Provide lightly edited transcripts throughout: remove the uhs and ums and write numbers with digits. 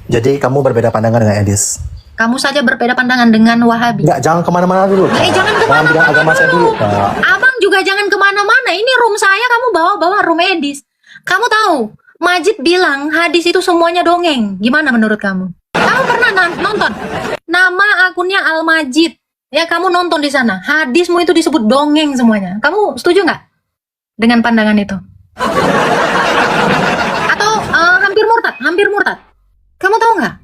Jadi kamu berbeda pandangan dengan Edis? Kamu saja berbeda pandangan dengan Wahabi. Enggak, jangan kemana-mana dulu. Jangan Jangan bilang kemana-mana agama saya dulu. Abang juga jangan kemana-mana. Ini room saya, kamu bawa-bawa room Edis. Kamu tahu, Majid bilang hadis itu semuanya dongeng. Gimana menurut kamu? Kamu pernah nonton? Nama akunnya Al-Majid. Ya, kamu nonton di sana. Hadismu itu disebut dongeng semuanya. Kamu setuju nggak dengan pandangan itu? Atau hampir murtad? Hampir murtad. Kamu tahu nggak?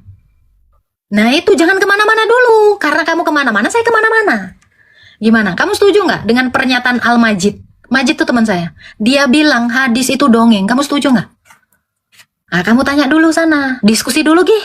Nah itu jangan kemana-mana dulu. Karena kamu kemana-mana, saya kemana-mana. Gimana? Kamu setuju nggak dengan pernyataan Al-Majid? Majid tuh teman saya. Dia bilang hadis itu dongeng. Kamu setuju nggak? Nah, kamu tanya dulu sana. Diskusi dulu, Gih.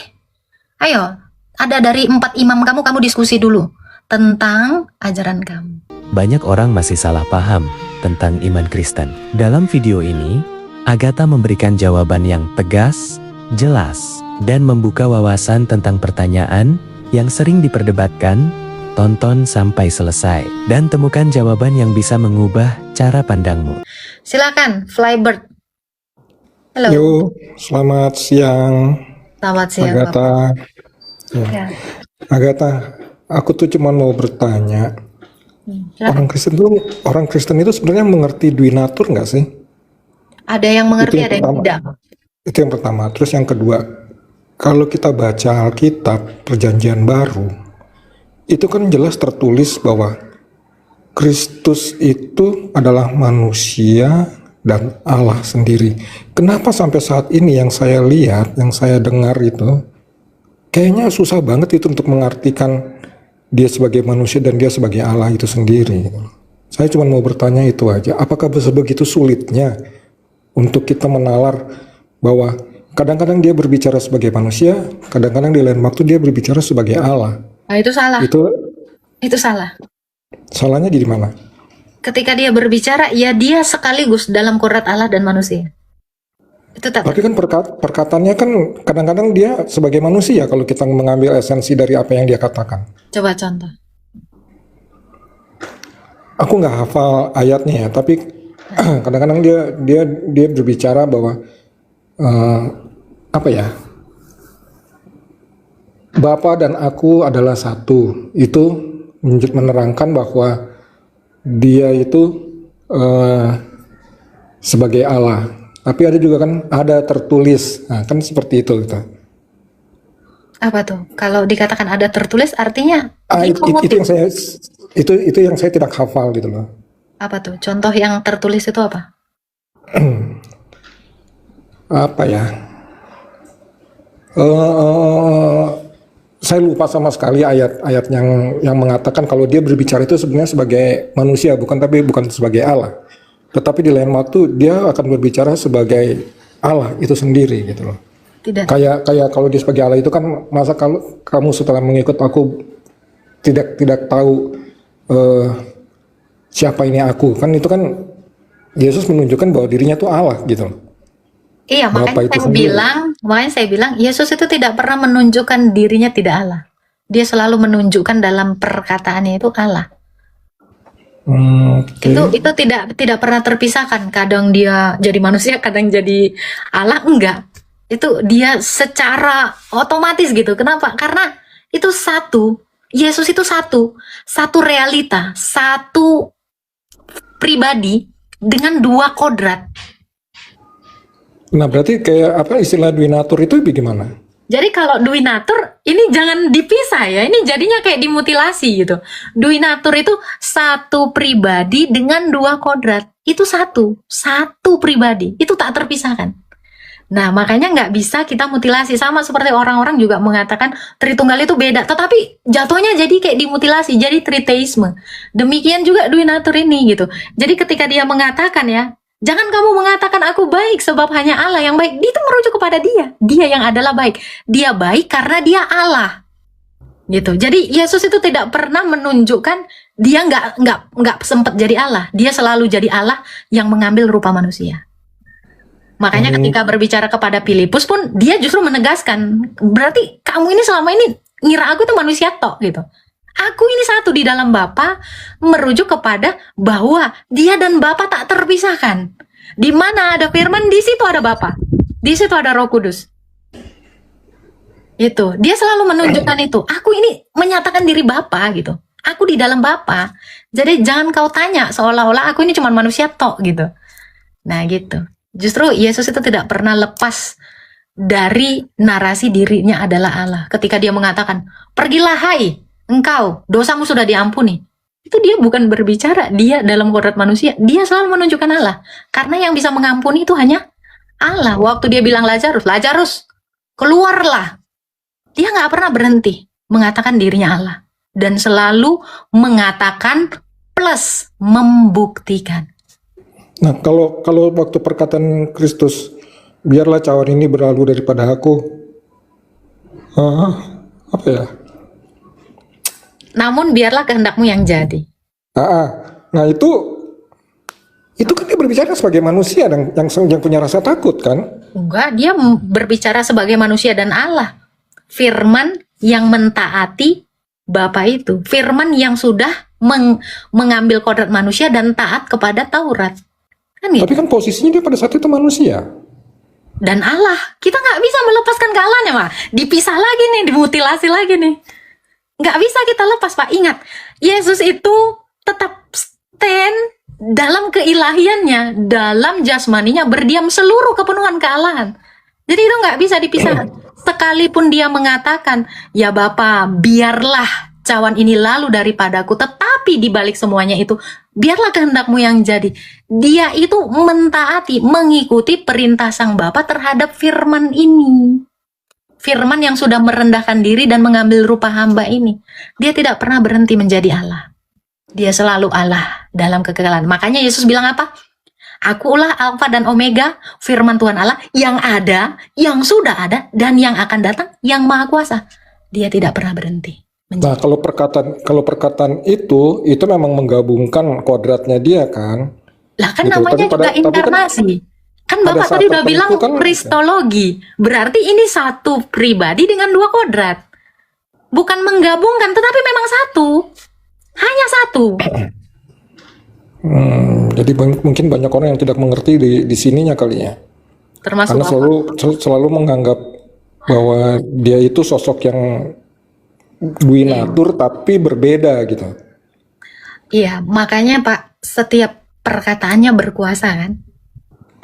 Ayo. Ada dari 4 imam kamu diskusi dulu. Tentang ajaran kamu. Banyak orang masih salah paham tentang iman Kristen. Dalam video ini, Agatha memberikan jawaban yang tegas, jelas, dan membuka wawasan tentang pertanyaan yang sering diperdebatkan. Tonton sampai selesai dan temukan jawaban yang bisa mengubah cara pandangmu. Silakan, Flybird. Halo. Yo, selamat siang. Selamat siang. Agatha. Ya. Agatha, aku tuh cuma mau bertanya. Silakan. Orang Kristen itu sebenarnya mengerti duinatur nggak sih? Ada yang mengerti, ada yang pertama. tidak. Itu yang pertama. Terus yang kedua, kalau kita baca Alkitab Perjanjian Baru, itu kan jelas tertulis bahwa Kristus itu adalah manusia dan Allah sendiri. Kenapa sampai saat ini yang saya lihat, yang saya dengar itu, kayaknya susah banget itu untuk mengartikan dia sebagai manusia dan dia sebagai Allah itu sendiri. Saya cuma mau bertanya itu aja. Apakah sebegitu sulitnya untuk kita menalar bahwa kadang-kadang dia berbicara sebagai manusia, kadang-kadang di lain waktu dia berbicara sebagai Allah. Nah, itu salah. Itu salah. Salahnya di mana? Ketika dia berbicara, ya dia sekaligus dalam kodrat Allah dan manusia. Itu tak. Tapi kan perkataannya kan kadang-kadang dia sebagai manusia kalau kita mengambil esensi dari apa yang dia katakan. Coba contoh. Aku nggak hafal ayatnya ya, tapi kadang-kadang dia berbicara bahwa apa ya? Bapa dan aku adalah satu. Itu menerangkan bahwa dia itu sebagai Allah. Tapi ada juga kan ada tertulis. Nah, kan seperti itu gitu. Apa tuh? Kalau dikatakan ada tertulis artinya itu yang saya tidak hafal gitu loh. apa tuh? Contoh yang tertulis itu apa? Apa ya? Saya lupa sama sekali ayat yang mengatakan kalau dia berbicara itu sebenarnya sebagai manusia, bukan sebagai Allah. Tetapi di lain waktu dia akan berbicara sebagai Allah itu sendiri gitu loh. Tidak. Kayak kalau dia sebagai Allah itu kan, masa kalau kamu setelah mengikut aku tidak tahu siapa ini aku, kan itu kan Yesus menunjukkan bahwa dirinya itu Allah gitu loh. Iya, makanya saya bilang Yesus itu tidak pernah menunjukkan dirinya tidak Allah. Dia selalu menunjukkan dalam perkataannya itu Allah. Okay. Itu tidak pernah terpisahkan. Kadang dia jadi manusia, kadang jadi Allah, enggak. Itu dia secara otomatis gitu. Kenapa? Karena itu satu. Yesus itu satu realita, satu pribadi dengan 2 kodrat. Nah berarti kayak apa istilah duinatur itu bagaimana? Jadi kalau duinatur ini jangan dipisah ya, ini jadinya kayak dimutilasi gitu. Duinatur itu satu pribadi dengan 2 kodrat, itu satu pribadi, itu tak terpisahkan. Nah makanya nggak bisa kita mutilasi, sama seperti orang-orang juga mengatakan Tritunggal itu beda, tetapi jatuhnya jadi kayak dimutilasi, jadi triteisme. Demikian juga duinatur ini gitu. Jadi ketika dia mengatakan ya, jangan kamu mengatakan aku baik sebab hanya Allah yang baik. Itu merujuk kepada dia yang adalah baik. Dia baik karena dia Allah. Gitu. Jadi Yesus itu tidak pernah menunjukkan dia nggak sempat jadi Allah. Dia selalu jadi Allah yang mengambil rupa manusia. Makanya ketika berbicara kepada Filipus pun dia justru menegaskan, berarti kamu ini selama ini ngira aku itu manusia tok gitu. Aku ini satu di dalam Bapa, merujuk kepada bahwa dia dan Bapa tak terpisahkan. Di mana ada firman, di situ ada Bapa. Di situ ada Roh Kudus. Itu, dia selalu menunjukkan itu. Aku ini menyatakan diri Bapa gitu. Aku di dalam Bapa. Jadi jangan kau tanya seolah-olah aku ini cuma manusia tok gitu. Nah gitu. Justru Yesus itu tidak pernah lepas dari narasi dirinya adalah Allah. Ketika dia mengatakan, pergilah hai engkau, dosamu sudah diampuni. Itu dia bukan berbicara dia dalam kodrat manusia. Dia selalu menunjukkan Allah. Karena yang bisa mengampuni itu hanya Allah. Waktu dia bilang Lazarus, Lazarus keluarlah. Dia nggak pernah berhenti mengatakan dirinya Allah. Dan selalu mengatakan plus membuktikan. Nah, kalau waktu perkataan Kristus, biarlah cawan ini berlalu daripada aku. Apa ya? Namun biarlah kehendakmu yang jadi. Nah itu kan dia berbicara sebagai manusia yang punya rasa takut kan? Enggak, dia berbicara sebagai manusia dan Allah. Firman yang mentaati Bapa itu. Firman yang sudah mengambil kodrat manusia dan taat kepada Taurat. Kan gitu? Tapi kan posisinya dia pada saat itu manusia. Dan Allah. Kita nggak bisa melepaskan ke Allahnya, Pak. Dipisah lagi nih, dimutilasi lagi nih. Nggak bisa kita lepas, Pak. Ingat, Yesus itu tetap stand dalam keilahiannya, dalam jasmaninya, berdiam seluruh kepenuhan kealahan. Jadi itu nggak bisa dipisah. Sekalipun dia mengatakan, ya Bapa, biarlah cawan ini lalu daripadaku, tetapi di balik semuanya itu, biarlah kehendakmu yang jadi. Dia itu mentaati, mengikuti perintah sang Bapa terhadap firman ini. Firman yang sudah merendahkan diri dan mengambil rupa hamba ini. Dia tidak pernah berhenti menjadi Allah. Dia selalu Allah dalam kekekalan. Makanya Yesus bilang apa? Akulah Alfa dan Omega, firman Tuhan Allah yang ada, yang sudah ada, dan yang akan datang, yang maha kuasa. Dia tidak pernah berhenti. Nah, kalau perkataan itu memang menggabungkan kodratnya dia kan? Lah kan Gitu. namanya Tapi juga pada- tapi inkarnasi. Kan pada Bapak saat tadi udah tertentu bilang kan- kristologi. Berarti ini satu pribadi dengan dua kodrat. Bukan menggabungkan, tetapi memang satu. Hanya satu. Jadi mungkin banyak orang yang tidak mengerti di sininya kali ya. Termasuk Karena Bapak. selalu menganggap bahwa dia itu sosok yang duinatur tapi berbeda gitu. Iya, makanya Pak, setiap perkataannya berkuasa kan?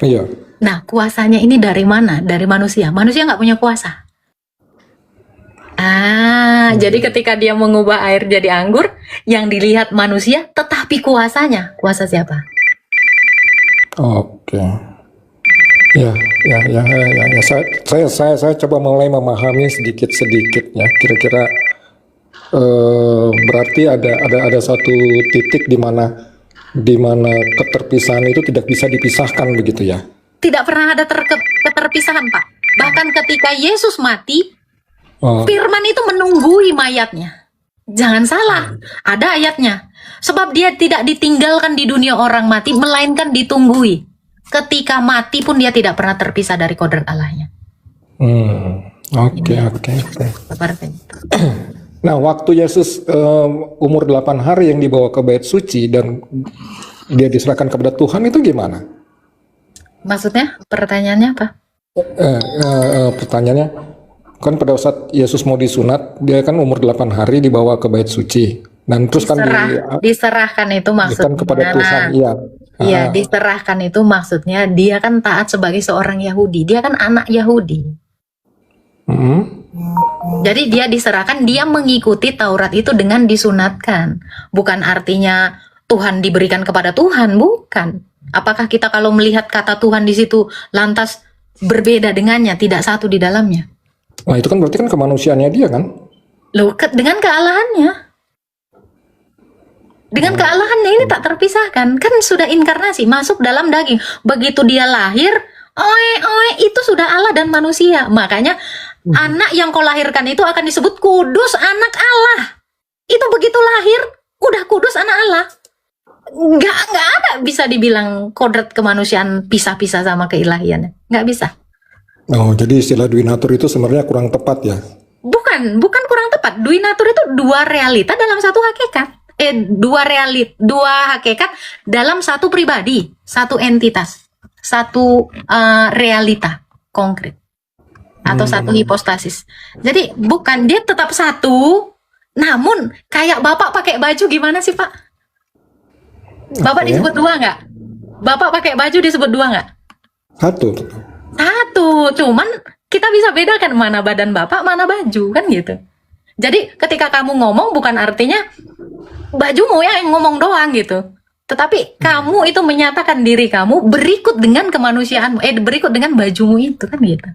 Iya. Nah, kuasanya ini dari mana? Dari manusia. Manusia nggak punya kuasa. Jadi ketika dia mengubah air jadi anggur, yang dilihat manusia, tetapi kuasanya, kuasa siapa? Oke. Ya. Saya coba mulai memahami sedikit ya. Kira-kira berarti ada satu titik di mana keterpisahan itu tidak bisa dipisahkan begitu ya. Tidak pernah ada keterpisahan, Pak. Bahkan ketika Yesus mati, Firman itu menunggui mayatnya. Jangan salah, ada ayatnya. Sebab dia tidak ditinggalkan di dunia orang mati, melainkan ditunggui. Ketika mati pun dia tidak pernah terpisah dari kodrat Allahnya. Oke. Seperti itu. Nah, waktu Yesus umur 8 hari yang dibawa ke bait suci dan dia diserahkan kepada Tuhan itu gimana? Maksudnya pertanyaannya apa? Pertanyaannya, kan pada saat Yesus mau disunat, dia kan umur 8 hari dibawa ke bait suci. Dan terus Diserahkan itu maksudnya. kepada Tuhan, iya. Iya, diserahkan itu maksudnya dia kan taat sebagai seorang Yahudi. Dia kan anak Yahudi. Jadi dia diserahkan, dia mengikuti Taurat itu dengan disunatkan. Bukan artinya Tuhan diberikan kepada Tuhan, bukan. Apakah kita kalau melihat kata Tuhan di situ lantas berbeda dengannya, tidak satu di dalamnya? Nah, itu kan berarti kan kemanusiaannya dia kan? Loh, dengan kealahannya. Dengan kealahannya ini tak terpisahkan. Kan sudah inkarnasi, masuk dalam daging. Begitu dia lahir, itu sudah Allah dan manusia. Makanya anak yang kau lahirkan itu akan disebut kudus anak Allah. Itu begitu lahir, udah kudus anak Allah. Nggak ada bisa dibilang kodrat kemanusiaan pisah-pisah sama keilahiannya. Nggak bisa. Oh, jadi istilah duinatur itu sebenarnya kurang tepat ya? Bukan kurang tepat. Duinatur itu dua realita dalam satu hakikat. Dua hakikat dalam satu pribadi, satu entitas, satu realita konkret. atau satu hipostasis. Jadi bukan, dia tetap satu, namun kayak Bapak pakai baju gimana sih Pak? Bapak Oke. disebut dua nggak? Bapak pakai baju disebut dua nggak? Satu. Satu, cuman kita bisa bedakan mana badan Bapak, mana baju, kan gitu. Jadi ketika kamu ngomong bukan artinya bajumu yang ngomong doang gitu. Tetapi kamu itu menyatakan diri kamu berikut dengan kemanusiaanmu, berikut dengan bajumu itu, kan gitu.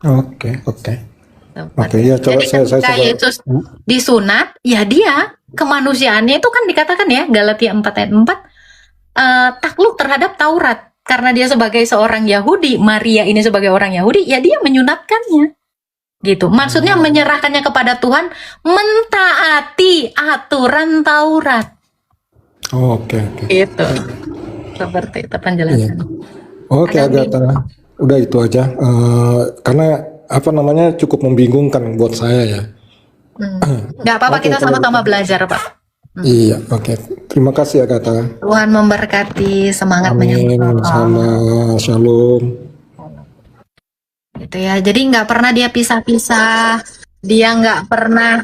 Oke. Oke, ya coba Jadi saya ketika coba. Yesus disunat, ya dia kemanusiaannya itu kan dikatakan ya, Galatia 4 ayat 4, takluk terhadap Taurat. Karena dia sebagai seorang Yahudi, Maria ini sebagai orang Yahudi, ya dia menyunatkannya. Gitu. Maksudnya menyerahkannya kepada Tuhan, mentaati aturan Taurat. Oke. Gitu. Seperti itu penjelasan. Oke, Agak Agatha. Udah itu aja. Karena apa namanya cukup membingungkan buat saya ya. Nggak apa-apa, Oke, kita kalau sama-sama belajar, Pak. Iya, oke. Terima kasih Agatha. Tuhan memberkati, semangat Amin. menyambut. Sama shalom. Gitu ya. Jadi nggak pernah dia pisah-pisah, dia nggak pernah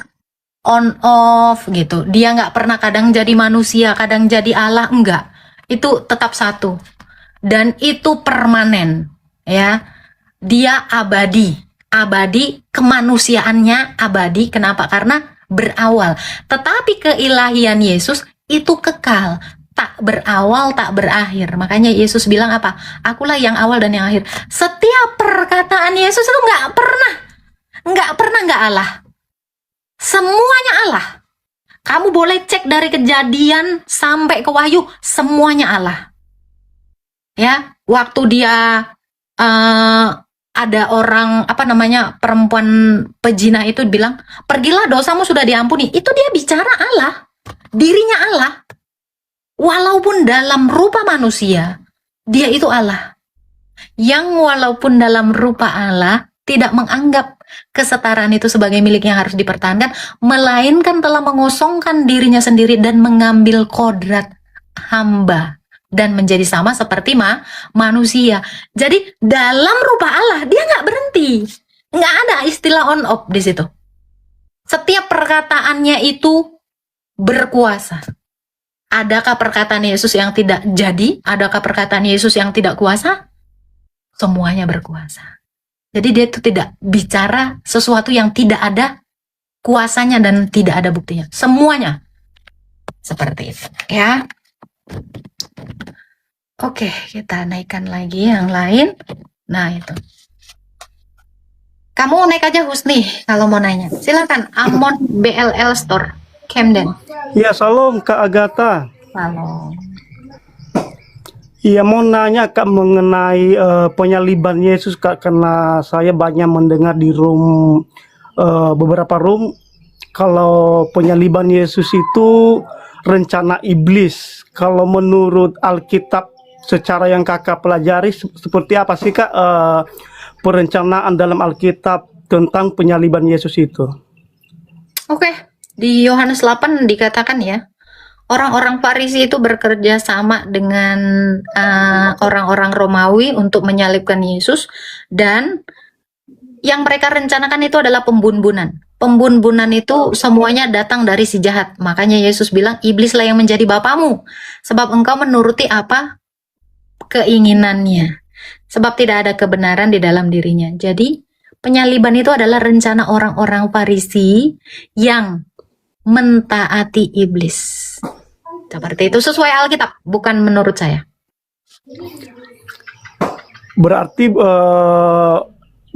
on off gitu. Dia nggak pernah kadang jadi manusia, kadang jadi Allah, enggak. Itu tetap satu. Dan itu permanen, ya. Dia abadi. Abadi, kemanusiaannya abadi. Kenapa? Karena berawal. Tetapi keilahian Yesus itu kekal. Tak berawal, tak berakhir. Makanya Yesus bilang apa? Akulah yang awal dan yang akhir. Setiap perkataan Yesus itu nggak pernah nggak Allah. Semuanya Allah. Kamu boleh cek dari Kejadian sampai ke Wahyu, semuanya Allah. Ya, waktu dia ada orang perempuan pezina itu bilang, pergilah dosamu sudah diampuni. Itu dia bicara Allah, dirinya Allah. Walaupun dalam rupa manusia, dia itu Allah. Yang walaupun dalam rupa Allah tidak menganggap kesetaraan itu sebagai milik yang harus dipertahankan, melainkan telah mengosongkan dirinya sendiri dan mengambil kodrat hamba dan menjadi sama seperti manusia. Jadi dalam rupa Allah dia nggak berhenti, nggak ada istilah on off di situ. Setiap perkataannya itu berkuasa. Adakah perkataan Yesus yang tidak jadi? Adakah perkataan Yesus yang tidak kuasa? Semuanya berkuasa. Jadi dia itu tidak bicara sesuatu yang tidak ada kuasanya dan tidak ada buktinya. Semuanya seperti itu, ya. Oke, kita naikkan lagi yang lain. Nah, itu. Kamu naik aja Husni kalau mau nanya. Silakan, Amon BLL Store, Camden. Ya, salam Kak Agatha. Halo. Iya, mau nanya Kak mengenai penyaliban Yesus Kak, karena saya banyak mendengar di beberapa room kalau penyaliban Yesus itu rencana iblis. Kalau menurut Alkitab secara yang Kakak pelajari seperti apa sih Kak perencanaan dalam Alkitab tentang penyaliban Yesus itu? Oke, di Yohanes 8 dikatakan ya, orang-orang Farisi itu bekerja sama dengan orang-orang Romawi untuk menyalibkan Yesus, dan yang mereka rencanakan itu adalah pembunbunan. Pembunbunan itu semuanya datang dari si jahat. Makanya Yesus bilang, iblislah yang menjadi bapamu, sebab engkau menuruti apa keinginannya, sebab tidak ada kebenaran di dalam dirinya. Jadi penyaliban itu adalah rencana orang-orang Farisi yang mentaati iblis. Seperti itu, sesuai Alkitab, bukan menurut saya. Berarti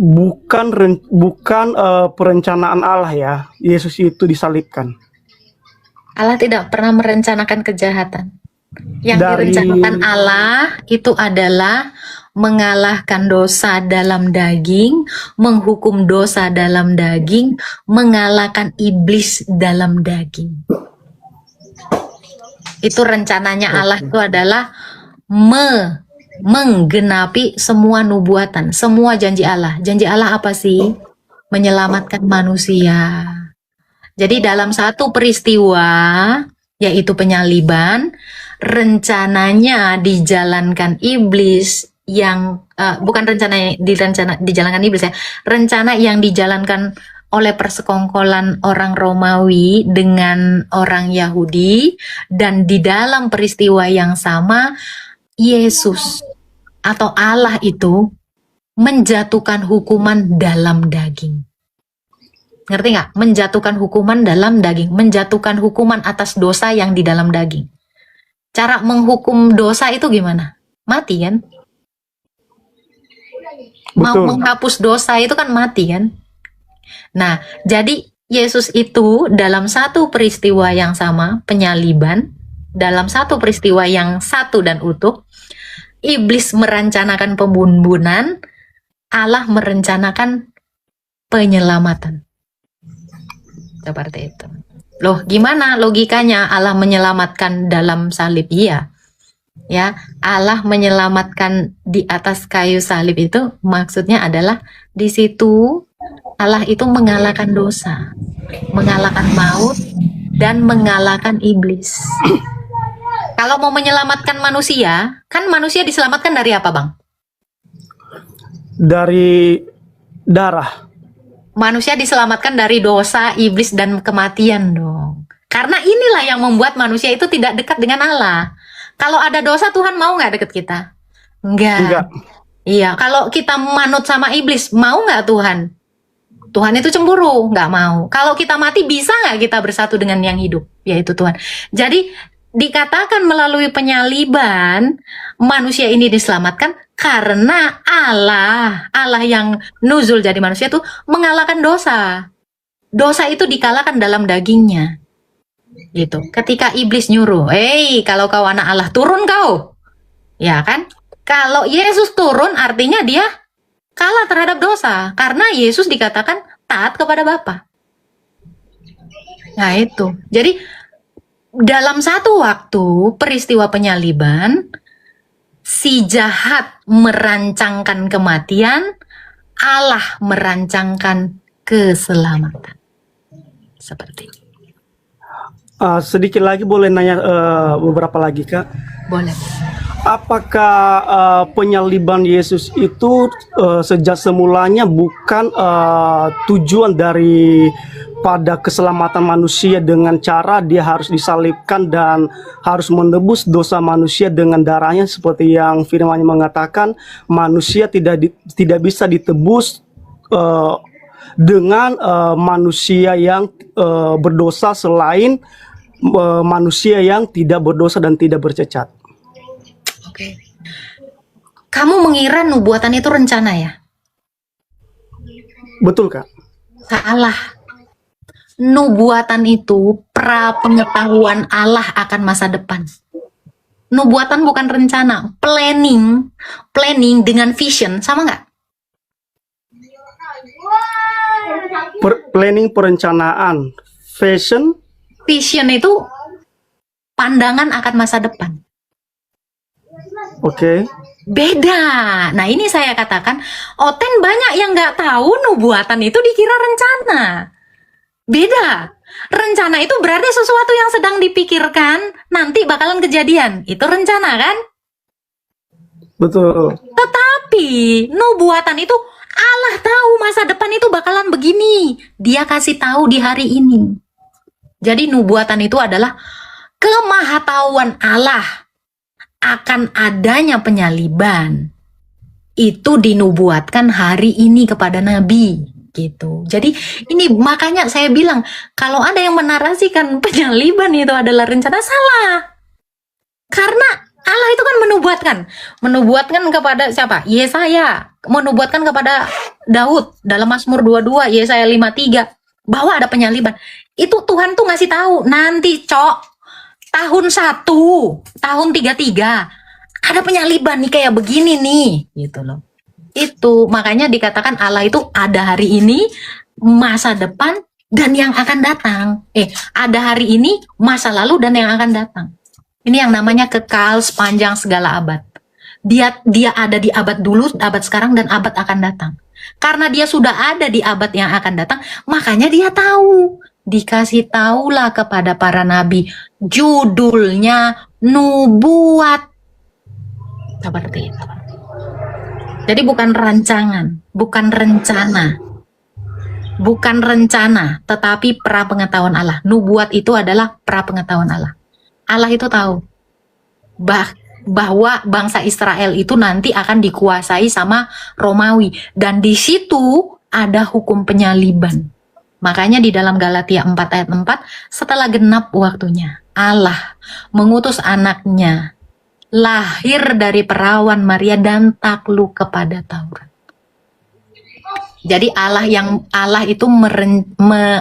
bukan perencanaan Allah ya, Yesus itu disalibkan. Allah tidak pernah merencanakan kejahatan. Yang Dari- direncanakan Allah itu adalah mengalahkan dosa dalam daging, menghukum dosa dalam daging, mengalahkan iblis dalam daging. Itu rencananya Allah itu adalah menggenapi semua nubuatan, semua janji Allah. Janji Allah apa sih? Menyelamatkan manusia. Jadi dalam satu peristiwa, yaitu penyaliban, rencananya dijalankan iblis yang bukan rencana yang dijalankan iblis ya, rencana yang dijalankan oleh persekongkolan orang Romawi dengan orang Yahudi, dan di dalam peristiwa yang sama Yesus atau Allah itu menjatuhkan hukuman dalam daging. Ngerti nggak? Menjatuhkan hukuman dalam daging, menjatuhkan hukuman atas dosa yang di dalam daging. Cara menghukum dosa itu gimana? Mati kan? Mau Betul. menghapus dosa itu kan mati kan? Nah, jadi Yesus itu dalam satu peristiwa yang sama, penyaliban, dalam satu peristiwa yang satu dan utuh, iblis merencanakan pembunuhan, Allah merencanakan penyelamatan. Seperti itu. Loh, gimana logikanya Allah menyelamatkan dalam salib? Iya. Ya, Allah menyelamatkan di atas kayu salib itu maksudnya adalah di situ Allah itu mengalahkan dosa, mengalahkan maut, dan mengalahkan iblis. Kalau mau menyelamatkan manusia, kan manusia diselamatkan dari apa, Bang? Dari darah. Manusia diselamatkan dari dosa, iblis, dan kematian dong. Karena inilah yang membuat manusia itu tidak dekat dengan Allah. Kalau ada dosa, Tuhan mau nggak deket kita? Enggak. Iya, kalau kita manut sama iblis, mau nggak Tuhan? Tuhan itu cemburu, nggak mau. Kalau kita mati, bisa nggak kita bersatu dengan yang hidup, yaitu Tuhan. Jadi dikatakan melalui penyaliban, manusia ini diselamatkan karena Allah yang nuzul jadi manusia itu mengalahkan dosa. Dosa itu dikalahkan dalam dagingnya. Gitu. Ketika iblis nyuruh, kalau kau anak Allah, turun kau. Ya kan? Kalau Yesus turun artinya dia kalah terhadap dosa, karena Yesus dikatakan taat kepada Bapa. Nah itu. Jadi dalam satu waktu peristiwa penyaliban, si jahat merancangkan kematian, Allah merancangkan keselamatan. Seperti itu. Sedikit lagi boleh nanya beberapa lagi, Kak. Boleh. Apakah penyaliban Yesus itu sejak semulanya bukan tujuan dari pada keselamatan manusia dengan cara dia harus disalibkan dan harus menebus dosa manusia dengan darahnya, seperti yang firman-Nya mengatakan manusia tidak bisa ditebus dengan manusia yang berdosa selain manusia yang tidak berdosa dan tidak bercacat. Oke. Kamu mengira nubuatan itu rencana ya? Betul, Kak? Salah. Nubuatan itu pra-pengetahuan Allah akan masa depan. Nubuatan bukan rencana. Planning dengan vision, sama nggak? Planning, perencanaan. Vision itu pandangan akan masa depan. Oke. Beda. Nah ini saya katakan, Oten banyak yang nggak tahu nubuatan itu dikira rencana. Beda. Rencana itu berarti sesuatu yang sedang dipikirkan, nanti bakalan kejadian. Itu rencana kan? Betul. Tetapi nubuatan itu Allah tahu masa depan itu bakalan begini. Dia kasih tahu di hari ini. Jadi nubuatan itu adalah kemahatauan Allah akan adanya penyaliban. Itu dinubuatkan hari ini kepada Nabi. Gitu. Jadi ini makanya saya bilang kalau ada yang menarasikan penyaliban itu adalah rencana, salah. Karena Allah itu kan menubuatkan kepada siapa? Yesaya, menubuatkan kepada Daud dalam Mazmur 22, Yesaya 53 bahwa ada penyaliban. Itu Tuhan tuh ngasih tahu nanti, tahun 1, tahun 33 ada penyaliban nih kayak begini nih, gitu loh. Itu makanya dikatakan Allah itu ada hari ini, masa depan, dan yang akan datang. Ada hari ini, masa lalu, dan yang akan datang. Ini yang namanya kekal sepanjang segala abad. Dia ada di abad dulu, abad sekarang, dan abad akan datang. Karena dia sudah ada di abad yang akan datang, makanya dia tahu. Dikasih tahulah kepada para nabi. Judulnya nubuat. Seperti itu. Jadi bukan rancangan, bukan rencana. Bukan rencana, tetapi prapengetahuan Allah. Nubuat itu adalah prapengetahuan Allah. Allah itu tahu bahwa bangsa Israel itu nanti akan dikuasai sama Romawi. Dan di situ ada hukum penyaliban. Makanya di dalam Galatia 4 ayat 4, setelah genap waktunya, Allah mengutus anaknya, lahir dari perawan Maria dan takluk kepada Taurat. Jadi Allah itu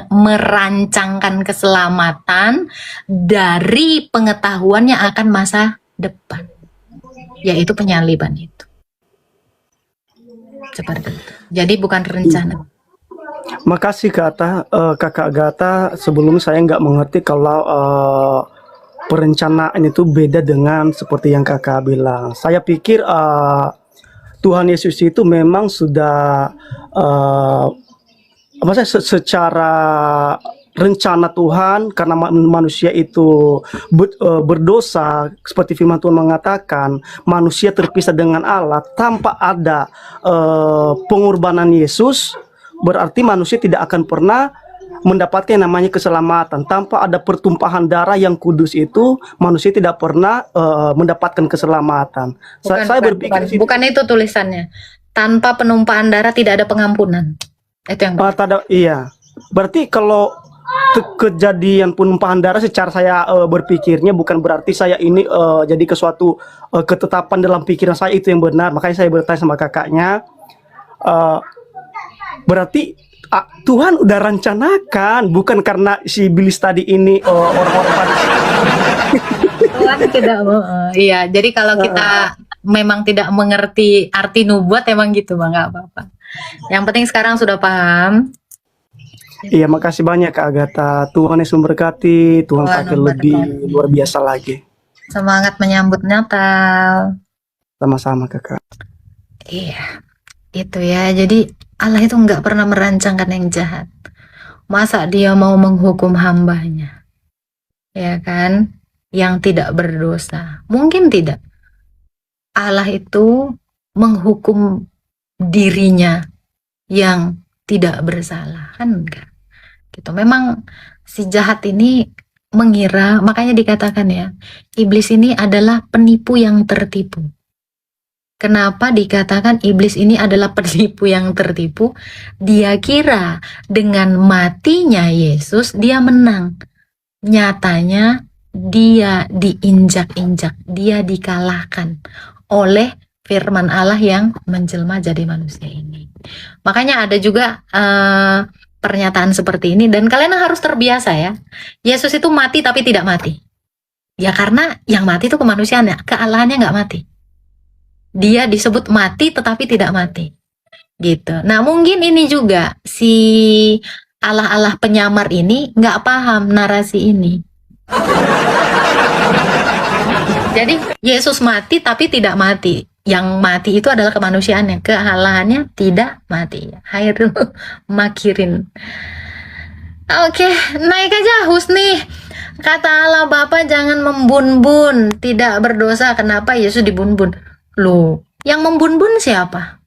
merancangkan keselamatan dari pengetahuannya akan masa depan, yaitu penyaliban itu. Seperti itu. Jadi bukan rencana. Makasih Kakak Gata. Sebelum saya nggak mengerti kalau perencanaan itu beda dengan seperti yang Kakak bilang. Saya pikir Tuhan Yesus itu memang sudah secara rencana Tuhan, karena manusia itu berdosa, seperti firman Tuhan mengatakan manusia terpisah dengan Allah tanpa ada pengorbanan Yesus, berarti manusia tidak akan pernah mendapatkan yang namanya keselamatan. Tanpa ada pertumpahan darah yang kudus itu, manusia tidak pernah mendapatkan keselamatan. Saya berpikir bukan itu tulisannya. Tanpa penumpahan darah tidak ada pengampunan. Itu yang iya. Berarti kalau kejadian penumpahan darah, secara saya berpikirnya bukan berarti saya ini jadi ke suatu ketetapan dalam pikiran saya itu yang benar. Makanya saya bertanya sama kakaknya, berarti Tuhan udah rencanakan, bukan karena si iblis tadi ini orang-orang pada Tuhan tidak mau. Iya, jadi kalau kita memang tidak mengerti arti nubuat, emang gitu, Bang, nggak apa-apa. Yang penting sekarang sudah paham. Iya, makasih banyak Kak Agatha. Tuhan Yesus memberkati, Tuhan pakai lebih luar biasa lagi. Semangat menyambut Natal. Sama-sama Kakak. Iya, itu ya. Jadi Allah itu nggak pernah merancangkan yang jahat. Masa dia mau menghukum hambanya? Ya kan? Yang tidak berdosa. Mungkin tidak. Allah itu menghukum dirinya yang tidak bersalah. Kan enggak? Gitu. Memang si jahat ini mengira, makanya dikatakan ya, iblis ini adalah penipu yang tertipu. Kenapa dikatakan iblis ini adalah penipu yang tertipu? Dia kira dengan matinya Yesus dia menang. Nyatanya dia diinjak-injak, dia dikalahkan oleh firman Allah yang menjelma jadi manusia ini. Makanya ada juga pernyataan seperti ini, dan kalian harus terbiasa ya. Yesus itu mati tapi tidak mati. Ya karena yang mati itu kemanusiaannya, kealahannya nggak mati. Dia disebut mati tetapi tidak mati. Gitu. Nah mungkin ini juga si Allah-Allah penyamar ini nggak paham narasi ini. Jadi Yesus mati tapi tidak mati. Yang mati itu adalah kemanusiaannya, kealahannya tidak mati. Hairul makirin. Oke, naik aja Husni. Kata Allah Bapa jangan membun-bun, tidak berdosa. Kenapa Yesus dibun-bun? Loh, yang membun-bun siapa?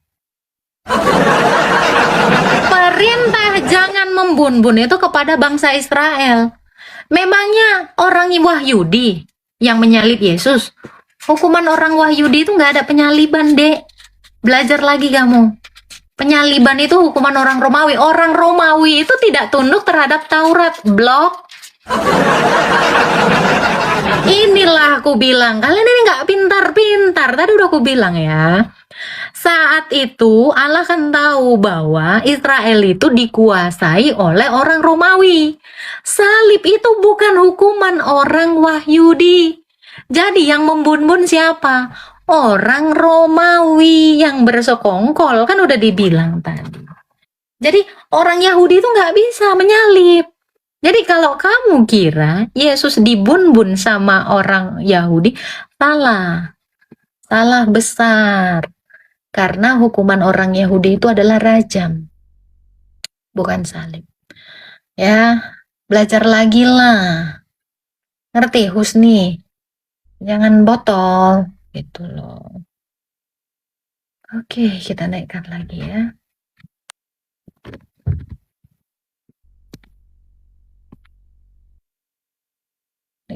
Perintah jangan membun-bun itu kepada bangsa Israel. Memangnya orang Wahyudi yang menyalib Yesus? Hukuman orang Wahyudi itu nggak ada penyaliban, Dek. Belajar lagi kamu. Penyaliban itu hukuman orang Romawi. Orang Romawi itu tidak tunduk terhadap Taurat. Blok. Inilah aku bilang, kalian ini nggak pintar-pintar. Tadi udah aku bilang ya. Saat itu Allah kan tahu bahwa Israel itu dikuasai oleh orang Romawi. Salib itu bukan hukuman orang Wahyudi. Jadi yang membun-bun siapa? Orang Romawi yang bersekongkol, kan udah dibilang tadi. Jadi orang Yahudi itu nggak bisa menyalib. Jadi kalau kamu kira Yesus dibun-bun sama orang Yahudi, salah. Salah besar. Karena hukuman orang Yahudi itu adalah rajam. Bukan salib. Ya, belajar lagi lah. Ngerti Husni? Jangan botol. Gitu loh. Oke, kita naikkan lagi ya.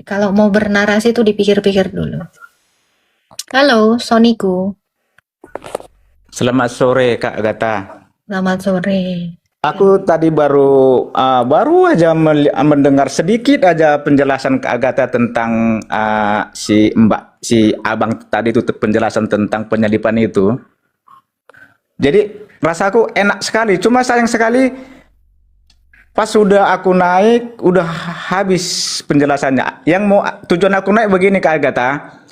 Kalau mau bernarasi tuh dipikir-pikir dulu. Halo, Soniku. Selamat sore Kak Agatha. Selamat sore. Aku tadi baru aja mendengar sedikit aja penjelasan Kak Agatha tentang si abang tadi itu penjelasan tentang penyalipan itu. Jadi rasaku enak sekali. Cuma sayang sekali pas sudah aku naik udah habis penjelasannya. Yang mau tujuan aku naik begini Kak Agatha.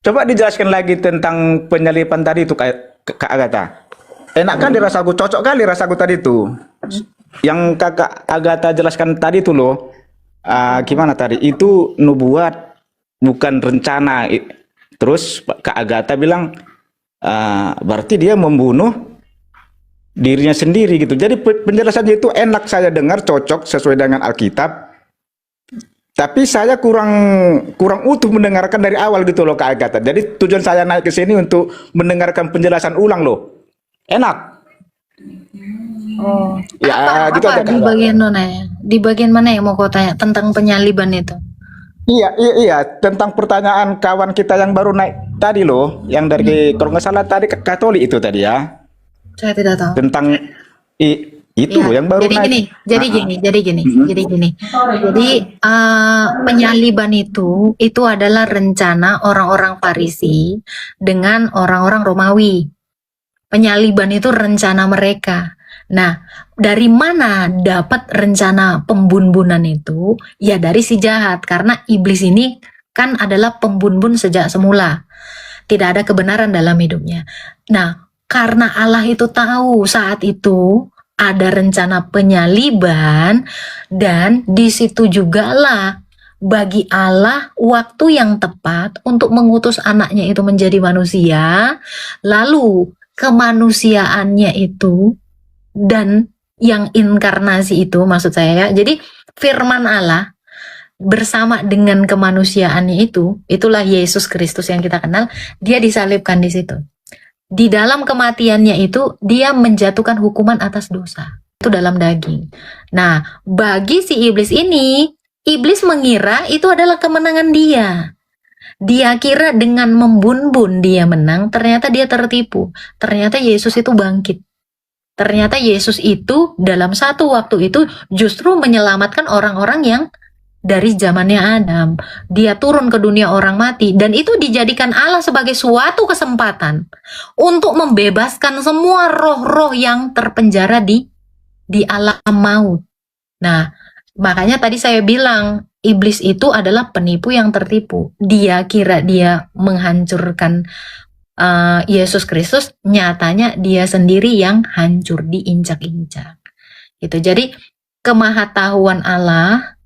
Coba dijelaskan lagi tentang penyalipan tadi itu Kak Agatha. Enak kan dirasaku, cocok kali rasaku tadi tuh. Yang Kakak Agatha jelaskan tadi tuh loh. Gimana tadi? Itu nubuat bukan rencana. Terus Kak Agatha bilang berarti dia membunuh dirinya sendiri gitu. Jadi penjelasannya itu enak saya dengar, cocok sesuai dengan Alkitab. Tapi saya kurang utuh mendengarkan dari awal gitu loh Kak Agatha. Jadi tujuan saya naik ke sini untuk mendengarkan penjelasan ulang loh. Enak. Oh, Ya, gitu aja di Kak. bagian mana ya? Di bagian mana yang mau kau tanya tentang penyaliban itu? Iya, tentang pertanyaan kawan kita yang baru naik tadi loh, yang dari kalau nggak salah tadi Katolik itu tadi ya, Saya tidak tahu. tentang itu Ya, loh yang baru naik. jadi gini. Jadi penyaliban itu adalah rencana orang-orang Farisi dengan orang-orang Romawi. Penyaliban itu rencana mereka. Nah, dari mana dapat rencana pembunbunan itu? Ya dari si jahat, karena iblis ini kan adalah pembunbun sejak semula. Tidak ada kebenaran dalam hidupnya. Nah, karena Allah itu tahu saat itu ada rencana penyaliban, dan di situ jugalah bagi Allah waktu yang tepat untuk mengutus anaknya itu menjadi manusia, lalu kemanusiaannya itu dan yang inkarnasi itu maksud saya ya. Jadi firman Allah bersama dengan kemanusiaannya itu, itulah Yesus Kristus yang kita kenal, dia disalibkan di situ. Di dalam kematiannya itu dia menjatuhkan hukuman atas dosa. Itu dalam daging. Nah, bagi si iblis ini, iblis mengira itu adalah kemenangan dia. Dia kira dengan membun-bun dia menang, ternyata dia tertipu. Ternyata Yesus itu bangkit. Ternyata Yesus itu dalam satu waktu itu justru menyelamatkan orang-orang yang dari zamannya Adam. Dia turun ke dunia orang mati, dan itu dijadikan Allah sebagai suatu kesempatan untuk membebaskan semua roh-roh yang terpenjara di alam maut. Nah, makanya tadi saya bilang iblis itu adalah penipu yang tertipu. Dia kira dia menghancurkan Yesus Kristus, nyatanya dia sendiri yang hancur, diinjak-injak. Gitu. Jadi kemahatauan Allah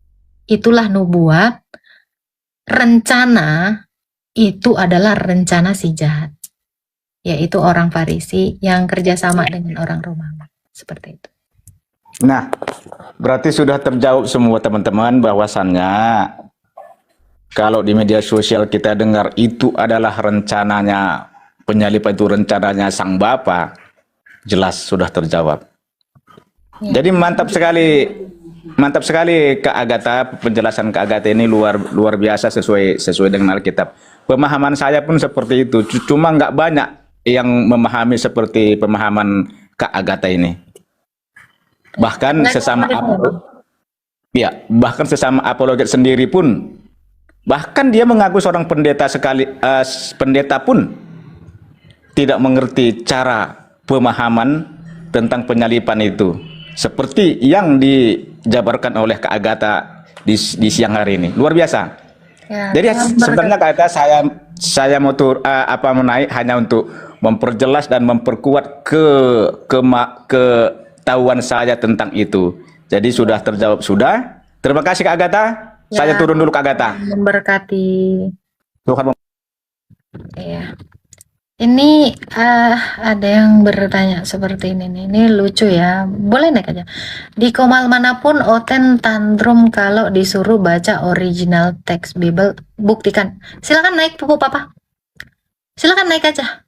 itulah nubuat. Rencana itu adalah rencana si jahat, yaitu orang Farisi yang kerjasama dengan orang Romawi. Seperti itu. Nah, berarti sudah terjawab semua teman-teman bahwasannya kalau di media sosial kita dengar itu adalah rencananya penyalipan, itu rencananya sang Bapa, jelas sudah terjawab. Ya. Jadi mantap sekali Kak Agatha, penjelasan Kak Agatha ini luar biasa sesuai dengan Alkitab. Pemahaman saya pun seperti itu, cuma nggak banyak yang memahami seperti pemahaman Kak Agatha ini. Bahkan sesama apologet sendiri pun, bahkan dia mengaku seorang pendeta pendeta pun tidak mengerti cara pemahaman tentang penyalipan itu, seperti yang dijabarkan oleh Kak Agatha di siang hari ini. Luar biasa. Ya, Jadi sebenarnya Kak Agatha, saya mau menaik hanya untuk memperjelas dan memperkuat ketahuan saya tentang itu. Jadi sudah terjawab sudah. Terima kasih Kak Agatha. Ya. Saya turun dulu Kak Agatha. Memberkati. Tuhan Iya. Ini ada yang bertanya seperti ini nih. Ini lucu ya. Boleh naik aja. Di komal manapun Oten tantrum kalau disuruh baca original teks Bible. Buktikan. Silakan naik Pupu Papa. Silakan naik aja.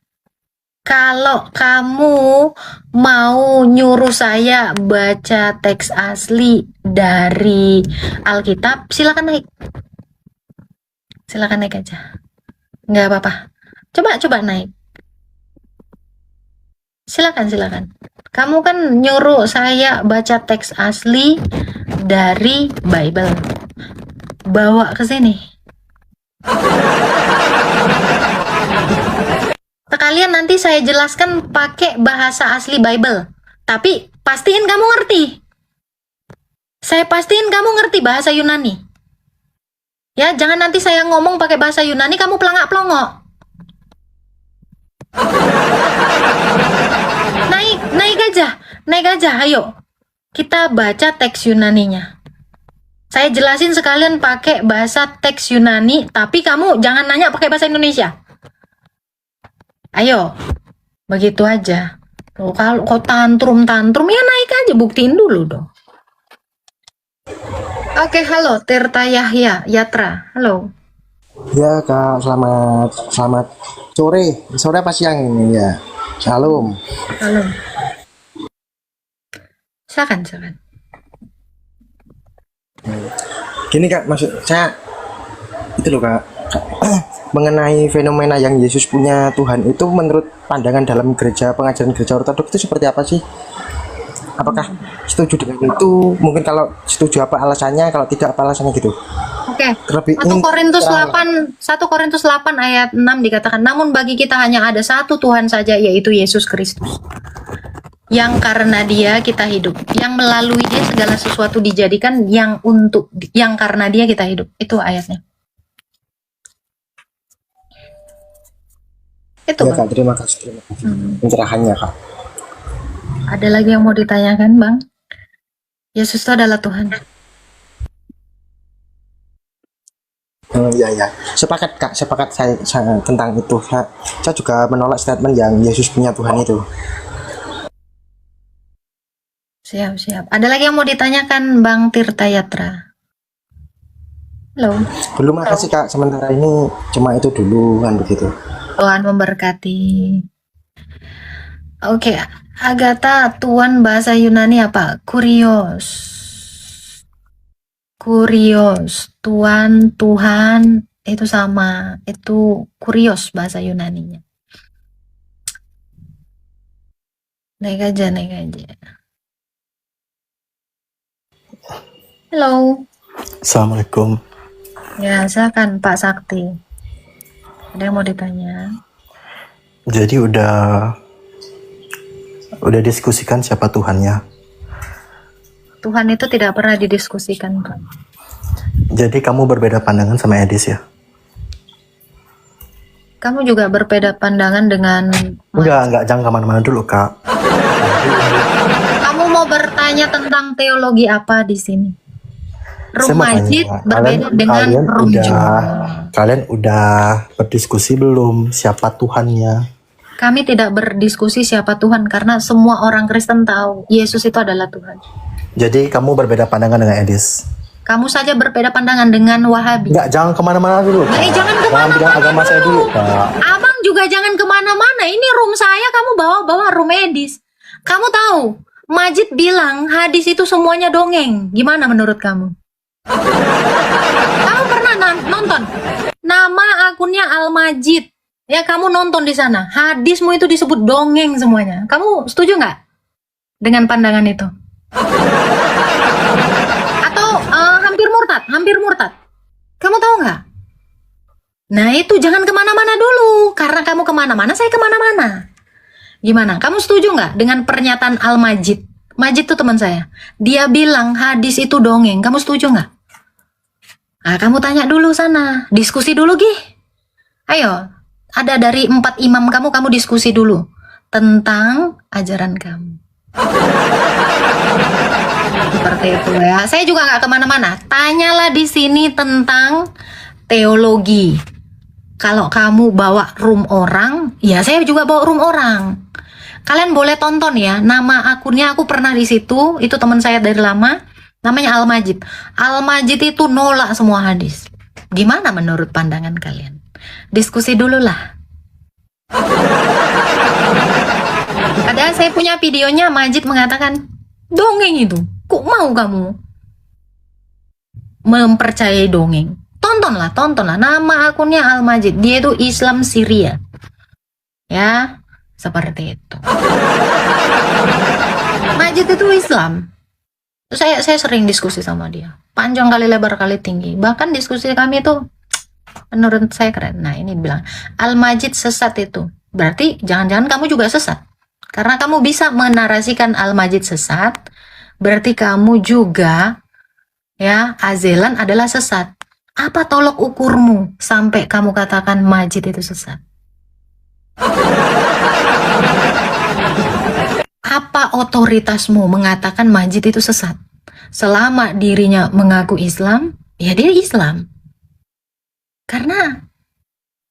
Kalau kamu mau nyuruh saya baca teks asli dari Alkitab, silakan naik. Silakan naik aja. Nggak apa-apa. Coba naik. Silakan. Kamu kan nyuruh saya baca teks asli dari Bible. Bawa ke sini. Sekalian nanti saya jelaskan pakai bahasa asli Bible. Tapi pastiin kamu ngerti. Saya pastiin kamu ngerti bahasa Yunani. Ya, jangan nanti saya ngomong pakai bahasa Yunani kamu pelangak-pelongok. Naik aja, ayo. Kita baca teks Yunaninya. Saya jelasin sekalian pakai bahasa teks Yunani, tapi kamu jangan nanya pakai bahasa Indonesia. Ayo, begitu aja. Tuh, kalau kau tantrum ya naik aja, buktiin dulu dong. Oke, halo Tirta Yatra, halo. Ya kak, selamat sore apa siang ini ya. Shalom. Halo. Silakan. Gini kak, maksud saya itu loh kak, mengenai fenomena yang Yesus punya Tuhan itu menurut pandangan dalam pengajaran gereja ortodoks itu seperti apa sih? Apakah setuju dengan itu? Mungkin kalau setuju apa alasannya, kalau tidak apa alasannya gitu. Oke. Terlebih 1 Korintus 8 ayat 6 dikatakan, namun bagi kita hanya ada satu Tuhan saja, yaitu Yesus Kristus. Yang karena Dia kita hidup, yang melalui Dia segala sesuatu dijadikan, yang karena Dia kita hidup. Itu ayatnya. Itu Ya Bang. kak, terima kasih pencerahannya kak. Ada lagi yang mau ditanyakan, Bang? Yesus itu adalah Tuhan. Ya. Sepakat kak, saya tentang itu. Saya juga menolak statement yang Yesus punya Tuhan itu. Siap. Ada lagi yang mau ditanyakan, Bang Tirta Yatra? Halo. Belum makasih kak, sementara ini cuma itu dulu kan begitu. Tuhan memberkati. Oke, Agatha, Tuhan bahasa Yunani apa? Kurios. Tuhan itu sama. Itu kurios bahasa Yunaninya. Naik aja. Halo. Assalamualaikum. Ya, silakan Pak Sakti. Ada yang mau ditanya? Jadi udah diskusikan siapa Tuhannya. Tuhan itu tidak pernah didiskusikan, Pak. Jadi kamu berbeda pandangan sama Edis ya? Kamu juga berbeda pandangan dengan... Enggak, jangan kemana-mana dulu kak. Kamu mau bertanya tentang teologi apa di sini? Saya Rum mau Majid tanya, berbeda dengan Rum Jumbo. Kalian udah berdiskusi belum siapa Tuhannya? Kami tidak berdiskusi siapa Tuhan karena semua orang Kristen tahu Yesus itu adalah Tuhan. Jadi kamu berbeda pandangan dengan Edis? Kamu saja berbeda pandangan dengan Wahabi. Enggak, jangan kemana-mana dulu kak. Jangan Jangan kemana-mana bilang agama saya dulu kak. Abang juga jangan kemana-mana. Ini room saya, kamu bawa room Edis. Kamu tahu, Majid bilang hadis itu semuanya dongeng. Gimana menurut kamu? Kamu pernah nonton? Nama akunnya Al-Majid. Ya, kamu nonton di sana. Hadismu itu disebut dongeng semuanya. Kamu setuju nggak dengan pandangan itu? Atau hampir murtad? Kamu tahu nggak? Nah itu jangan kemana-mana dulu. Karena kamu kemana-mana, saya kemana-mana. Gimana? Kamu setuju nggak dengan pernyataan Al-Majid? Majid tuh teman saya. Dia bilang hadis itu dongeng. Kamu setuju nggak? Nah, kamu tanya dulu sana. Diskusi dulu, Gih. Ayo. Ada dari 4 imam kamu diskusi dulu. Tentang ajaran kamu. Seperti itu ya. Saya juga nggak kemana-mana. Tanyalah di sini tentang teologi. Kalau kamu bawa room orang, ya saya juga bawa room orang. Kalian boleh tonton ya. Nama akunnya aku pernah di situ. Itu teman saya dari lama. Namanya Al-Majid. Al-Majid itu nolak semua hadis. Gimana menurut pandangan kalian? Diskusi dulu lah. Padahal saya punya videonya, Majid mengatakan dongeng itu. Kok mau kamu mempercayai dongeng? Tontonlah. Nama akunnya Al Majid. Dia itu Islam Syria. Ya, seperti itu. Majid itu Islam. Saya sering diskusi sama dia. Panjang kali, lebar kali, tinggi. Bahkan diskusi kami itu menurut saya keren. Nah, ini bilang Al Majid sesat itu. Berarti jangan-jangan kamu juga sesat. Karena kamu bisa menarasikan Al Majid sesat, berarti kamu juga ya azelan adalah sesat. Apa tolok ukurmu sampai kamu katakan Majid itu sesat? Apa otoritasmu mengatakan Majid itu sesat? Selama dirinya mengaku Islam, ya dia Islam. Karena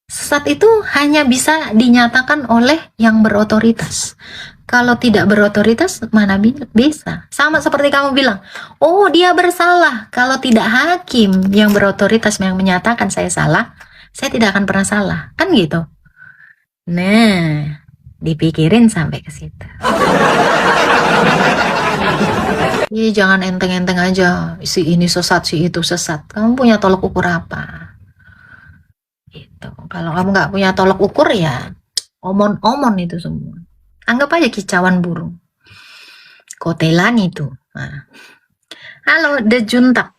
sesat itu hanya bisa dinyatakan oleh yang berotoritas. Kalau tidak berotoritas, mana bisa? Sama seperti kamu bilang, oh dia bersalah. Kalau tidak hakim yang berotoritas yang menyatakan saya salah, saya tidak akan pernah salah. Kan gitu? Nah, dipikirin sampai ke situ. Jangan enteng-enteng aja, si ini sesat, si itu sesat. Kamu punya tolok ukur apa? Gitu. Kalau kamu nggak punya tolok ukur ya omon-omon itu semua. Anggap aja kicauan burung. Kotelan itu. Nah. Halo, The Juntak.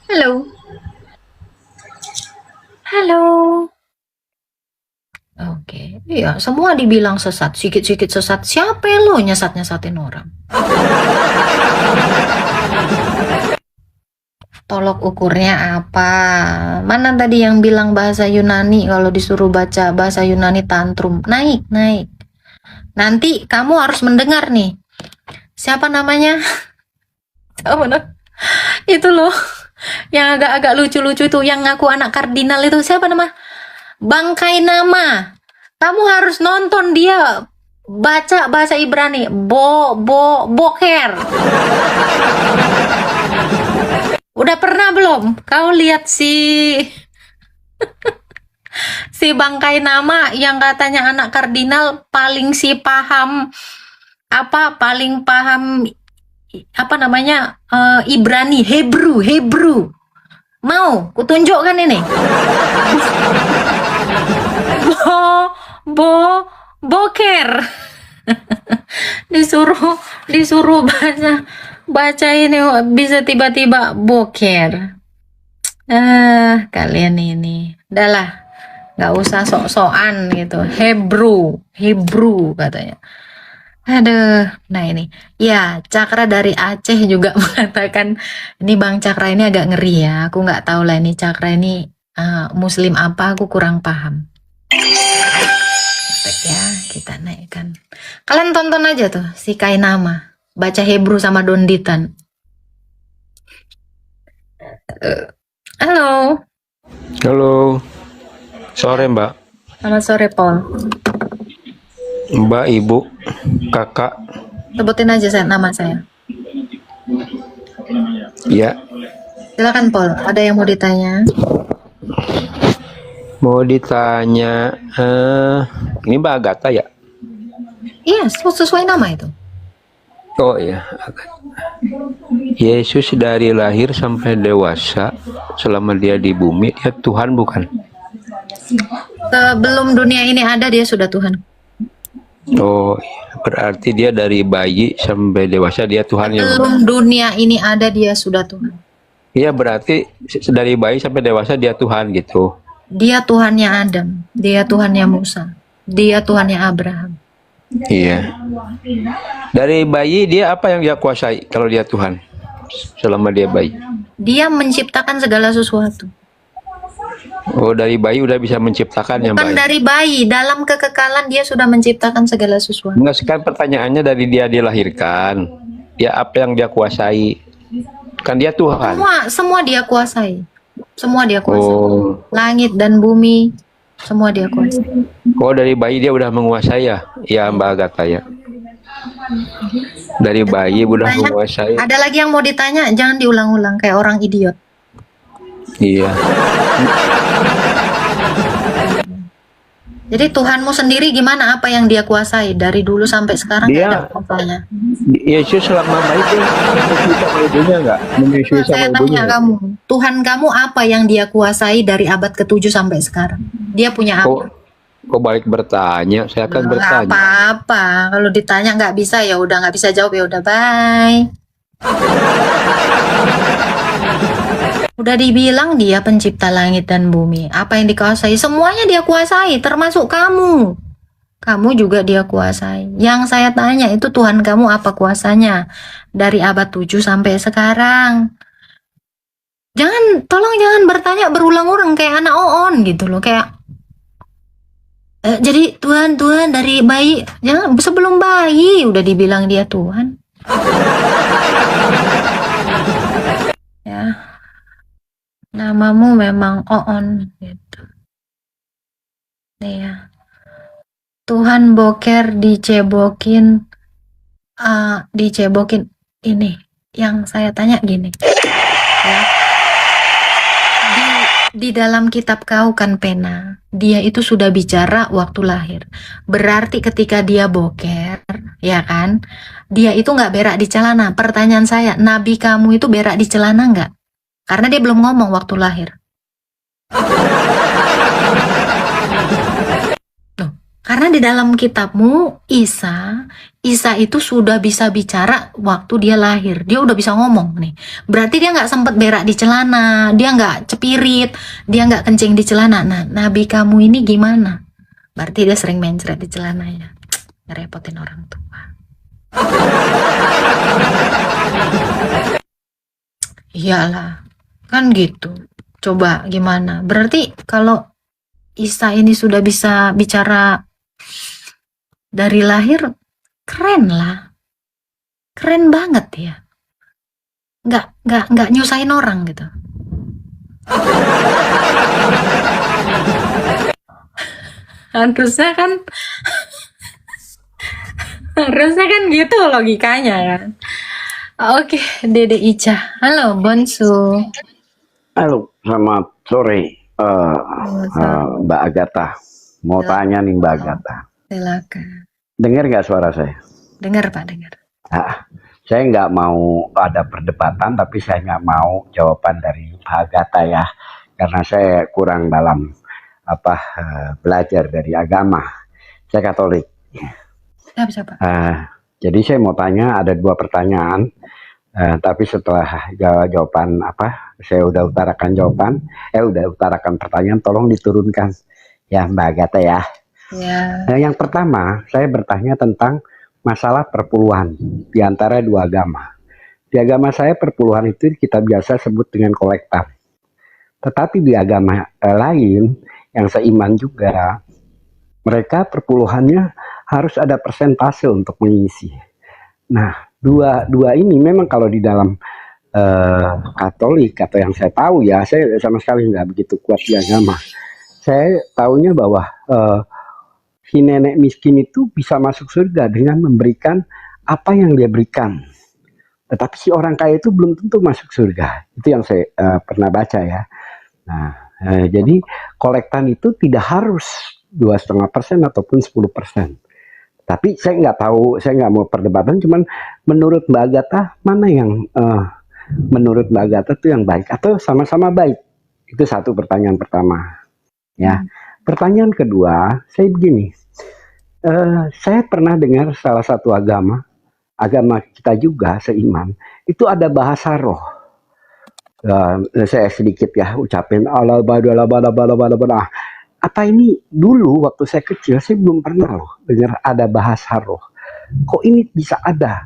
Halo. Halo. Oke, iya semua dibilang sesat, sikit-sikit sesat. Siapa yang lo nyesat-nyesatin orang? Tolok ukurnya apa? Mana tadi yang bilang bahasa Yunani kalau disuruh baca bahasa Yunani tantrum? Naik. Nanti kamu harus mendengar nih. Siapa namanya? Siapa namanya? Itu loh. Yang agak-agak lucu-lucu itu, yang ngaku anak kardinal itu siapa nama? Bangkai Nama. Kamu harus nonton dia baca bahasa Ibrani. Boker. Udah pernah belum kau lihat si Bangkai Nama yang katanya anak kardinal paling paham apa namanya Ibrani, Hebrew. Mau kutunjukkan ini. Boker. disuruh baca ini bisa tiba-tiba boker. Kalian ini udahlah, nggak usah sok-sokan gitu. Hebrew katanya. Aduh, nah ini ya Cakra dari Aceh juga mengatakan ini Bang Cakra ini agak ngeri ya. Aku nggak tahu lah ini Cakra ini Muslim apa, aku kurang paham. Ya kita naikkan. Kalian tonton aja tuh si Kainama baca Hebrew sama Donditan. Halo. Halo, sore Mbak. Selamat sore Paul. Mbak, Ibu, Kakak. Sebutin aja nama saya. Ya, Silakan Paul. Ada yang mau ditanya? mau ditanya, ini Mbak Agatha ya? Iya, sesuai nama itu. Oh iya, Agatha. Yesus dari lahir sampai dewasa, selama dia di bumi, dia Tuhan bukan? Sebelum dunia ini ada dia sudah Tuhan. Oh, iya. Berarti dia dari bayi sampai dewasa dia Tuhan ya? Sebelum dunia ini ada dia sudah Tuhan. Iya, berarti dari bayi sampai dewasa dia Tuhan gitu. Dia Tuhannya Adam, dia Tuhannya Musa, dia Tuhannya Abraham. Iya. Dari bayi dia apa yang dia kuasai kalau dia Tuhan? Selama dia bayi. Dia menciptakan segala sesuatu. Oh, dari bayi udah bisa menciptakan ya, Mbak? Bukan dari bayi, dalam kekekalan dia sudah menciptakan segala sesuatu. Enggak, sekarang pertanyaannya dari dia dilahirkan. Ya apa yang dia kuasai? Kan dia Tuhan. Semua dia kuasai. Semua dia kuasai. Oh. Langit dan bumi, semua dia kuasai. Oh, dari bayi dia udah menguasai ya? Ya, Mbak Agatha ya. Dari bayi udah menguasai. Ada lagi yang mau ditanya? Jangan diulang-ulang kayak orang idiot. Iya. Jadi Tuhanmu sendiri gimana? Apa yang dia kuasai dari dulu sampai sekarang? Nggak ada Dia apa-apanya. Yesus selama baik dia menyusui sama ibunya nggak? Menyusui sama Saya ibunya tanya nggak? kamu, Tuhan kamu apa yang dia kuasai dari abad ke-7 sampai sekarang? Dia punya Kok apa? kok balik bertanya? Saya akan Nggak bertanya. apa-apa. Kalau ditanya nggak bisa ya udah nggak bisa jawab ya udah bye. Udah dibilang dia pencipta langit dan bumi. Apa yang dikuasai? Semuanya dia kuasai, termasuk kamu. Kamu juga dia kuasai. Yang saya tanya itu Tuhan kamu apa kuasanya? Dari abad 7 sampai sekarang. Tolong jangan bertanya berulang-ulang kayak anak Oon gitu loh. Kayak, jadi Tuhan dari bayi. Jangan, sebelum bayi udah dibilang dia Tuhan. Ya. Namamu memang Oon gitu. Nih ya. Tuhan boker dicebokin ini. Yang saya tanya gini. Ya. Di dalam kitab kau kan pena, dia itu sudah bicara waktu lahir. Berarti ketika dia boker, ya kan? Dia itu nggak berak di celana. Pertanyaan saya, nabi kamu itu berak di celana nggak? Karena dia belum ngomong waktu lahir. Loh, karena di dalam kitabmu Isa itu sudah bisa bicara waktu dia lahir. Dia udah bisa ngomong nih. Berarti dia nggak sempat berak di celana, dia nggak cepirit, dia nggak kencing di celana. Nah, nabi kamu ini gimana? Berarti dia sering mencret di celananya. Ngerepotin orang tua. Iyalah. Kan gitu. Coba gimana? Berarti kalau Isa ini sudah bisa bicara dari lahir, keren lah. Keren banget ya. Nggak nyusahin orang gitu. Harusnya kan gitu logikanya kan. Oke, Dede Ica. Halo, Bonsu. Halo, selamat sore, Mbak Agatha. Mau tanya nih Mbak Agatha. Silakan. Dengar nggak suara saya? Dengar Pak, dengar. Saya nggak mau ada perdebatan, tapi saya nggak mau jawaban dari Mbak Agatha ya, karena saya kurang dalam belajar dari agama. Saya Katolik. Siapa? Jadi saya mau tanya, ada 2 pertanyaan. Tapi setelah jawaban saya udah utarakan pertanyaan, tolong diturunkan ya Mbak Agatha ya. Ya. Nah, yang pertama saya bertanya tentang masalah perpuluhan di antara 2 agama. Di agama saya perpuluhan itu kita biasa sebut dengan kolektif. Tetapi di agama lain yang seiman juga, mereka perpuluhannya harus ada persentase untuk mengisi. Nah, dua ini memang kalau di dalam Katolik atau yang saya tahu ya, saya sama sekali nggak begitu kuat di agama. Saya tahunya bahwa si nenek miskin itu bisa masuk surga dengan memberikan apa yang dia berikan. Tetapi si orang kaya itu belum tentu masuk surga. Itu yang saya pernah baca ya. Nah, jadi kolektan itu tidak harus 2,5% ataupun 10%. Tapi saya nggak tahu, saya nggak mau perdebatan, cuman menurut Mbak Agatha mana yang menurut Mbak Agatha itu yang baik atau sama-sama baik? Itu satu pertanyaan pertama. Ya, pertanyaan kedua, saya begini, saya pernah dengar salah satu agama kita juga seiman, itu ada bahasa roh. Saya sedikit ya ucapin Allah badala. Apa ini dulu waktu saya kecil saya belum pernah loh dengar ada bahasa roh. Kok ini bisa ada?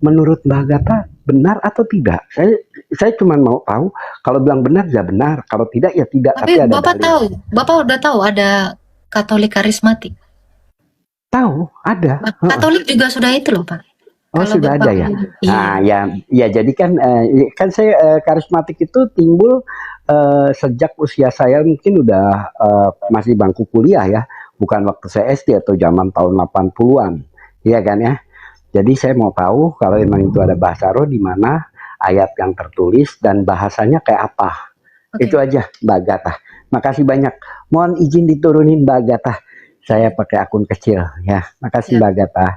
Menurut Mbak Agatha benar atau tidak? Saya cuma mau tahu, kalau bilang benar ya benar, kalau tidak ya tidak. Tapi ada Bapak dalil. tahu, Bapak udah tahu ada Katolik karismatik. Tahu ada. Katolik juga sudah itu loh Pak. Oh Kalau sudah Bapak ada ya. iya. Nah ya jadi kan saya karismatik itu timbul sejak usia saya mungkin udah masih bangku kuliah ya, bukan waktu saya SD atau zaman tahun 80-an, iya kan ya. Jadi saya mau tahu kalau memang itu ada bahasa roh di mana ayat yang tertulis dan bahasanya kayak apa. Oke. Itu aja Mbak Agatha. Makasih banyak. Mohon izin diturunin Mbak Agatha. saya pakai akun kecil ya. Makasih Ya. Mbak Agatha.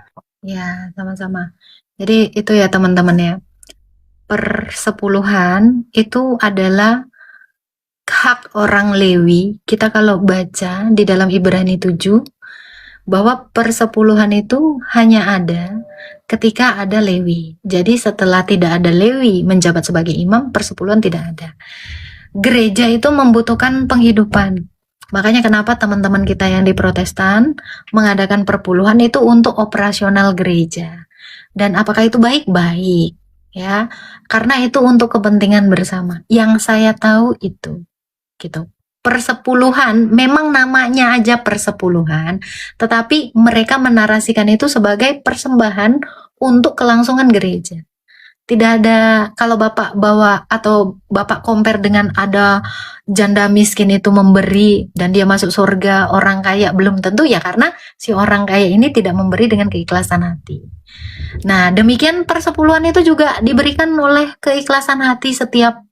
Ya, sama-sama. Jadi itu ya teman-teman ya. Persepuluhan itu adalah hak orang Lewi. Kita kalau baca di dalam Ibrani 7 bahwa persepuluhan itu hanya ada ketika ada Lewi. Jadi setelah tidak ada Lewi menjabat sebagai imam, persepuluhan tidak ada. Gereja itu membutuhkan penghidupan. Makanya kenapa teman-teman kita yang di Protestan mengadakan perpuluhan itu untuk operasional gereja. Dan apakah itu baik? Baik. Ya, karena itu untuk kepentingan bersama. Yang saya tahu itu gitu. Persepuluhan memang namanya aja persepuluhan, tetapi mereka menarasikan itu sebagai persembahan untuk kelangsungan gereja. Tidak ada, kalau Bapak bawa atau Bapak compare dengan ada janda miskin itu memberi dan dia masuk surga, orang kaya belum tentu ya, karena si orang kaya ini tidak memberi dengan keikhlasan hati. Nah, demikian persepuluhan itu juga diberikan oleh keikhlasan hati setiap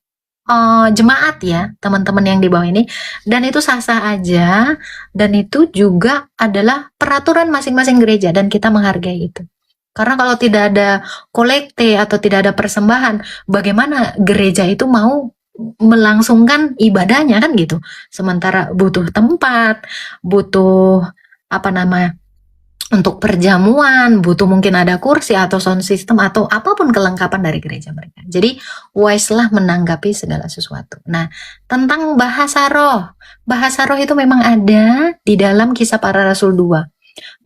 jemaat ya, teman-teman yang di bawah ini, dan itu sah-sah aja, dan itu juga adalah peraturan masing-masing gereja dan kita menghargai itu. Karena kalau tidak ada kolekte atau tidak ada persembahan, bagaimana gereja itu mau melangsungkan ibadahnya kan gitu. Sementara butuh tempat, butuh apa namanya, untuk perjamuan, butuh mungkin ada kursi atau sound system atau apapun kelengkapan dari gereja mereka. Jadi wise lah menanggapi segala sesuatu. Nah, tentang bahasa roh itu memang ada di dalam Kisah Para Rasul 2.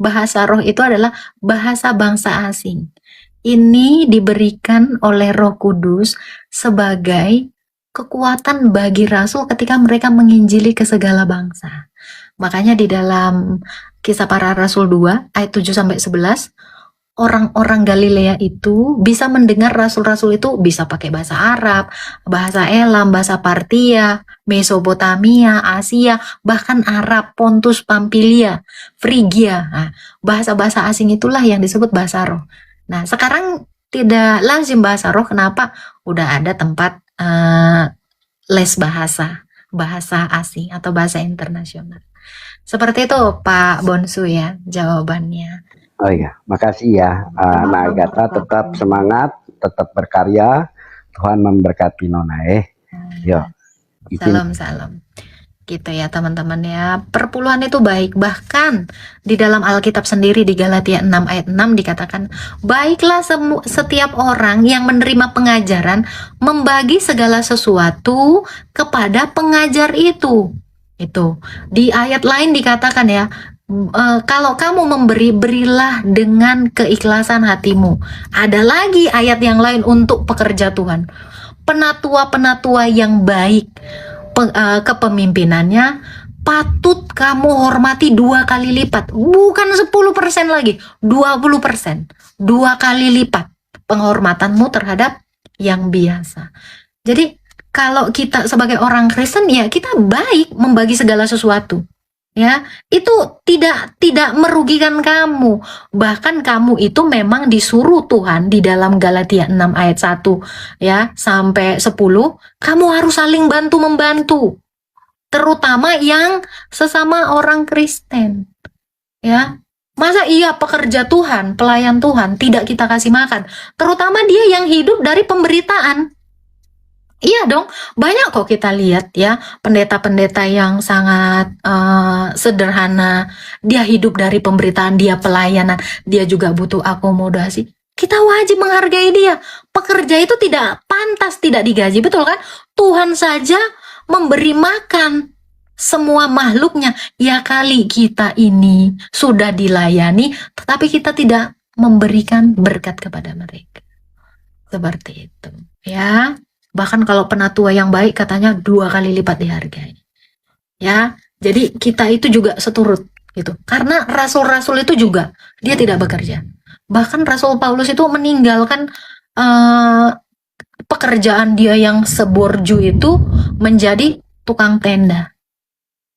Bahasa roh itu adalah bahasa bangsa asing. Ini diberikan oleh Roh Kudus sebagai kekuatan bagi rasul ketika mereka menginjili ke segala bangsa. Makanya di dalam Kisah Para Rasul 2 ayat 7 sampai 11, orang-orang Galilea itu bisa mendengar rasul-rasul itu bisa pakai bahasa Arab, bahasa Elam, bahasa Partia, Mesopotamia, Asia, bahkan Arab, Pontus, Pamfilia, Frigia. Nah, bahasa-bahasa asing itulah yang disebut bahasa roh. Nah, sekarang tidak lazim bahasa roh. Kenapa? Udah ada tempat les bahasa asing atau bahasa internasional. Seperti itu Pak Bonsu ya jawabannya. Oh iya, makasih ya Mbak Agatha, tetap semangat, tetap berkarya. Tuhan memberkati Nona. Yo. Salam. Gitu ya teman-teman ya. Perpuluhan itu baik. Bahkan di dalam Alkitab sendiri di Galatia 6 ayat 6 dikatakan, baiklah setiap orang yang menerima pengajaran membagi segala sesuatu kepada pengajar itu. Itu. Di ayat lain dikatakan ya, kalau kamu memberi, berilah dengan keikhlasan hatimu. Ada lagi ayat yang lain untuk pekerja Tuhan. Penatua-penatua yang baik, kepemimpinannya patut kamu hormati 2 kali lipat. Bukan 10% lagi, 20%. 2 kali lipat penghormatanmu terhadap yang biasa. Jadi kalau kita sebagai orang Kristen ya kita baik membagi segala sesuatu. Ya, itu tidak merugikan kamu. Bahkan kamu itu memang disuruh Tuhan di dalam Galatia 6 ayat 1 ya sampai 10, kamu harus saling bantu-membantu. Terutama yang sesama orang Kristen. Ya. Masa iya pekerja Tuhan, pelayan Tuhan tidak kita kasih makan? Terutama dia yang hidup dari pemberitaan. Iya dong, banyak kok kita lihat ya pendeta-pendeta yang sangat sederhana, dia hidup dari pemberitaan, dia pelayanan, dia juga butuh akomodasi. Kita wajib menghargai dia. Pekerja itu tidak pantas tidak digaji, betul kan? Tuhan saja memberi makan semua makhluknya. Ya kali kita ini sudah dilayani, tetapi kita tidak memberikan berkat kepada mereka. Seperti itu ya. Bahkan kalau penatua yang baik katanya 2 kali lipat dihargai. Ya, jadi kita itu juga seturut gitu. Karena rasul-rasul itu juga dia tidak bekerja. Bahkan Rasul Paulus itu meninggalkan pekerjaan dia yang seborju itu menjadi tukang tenda.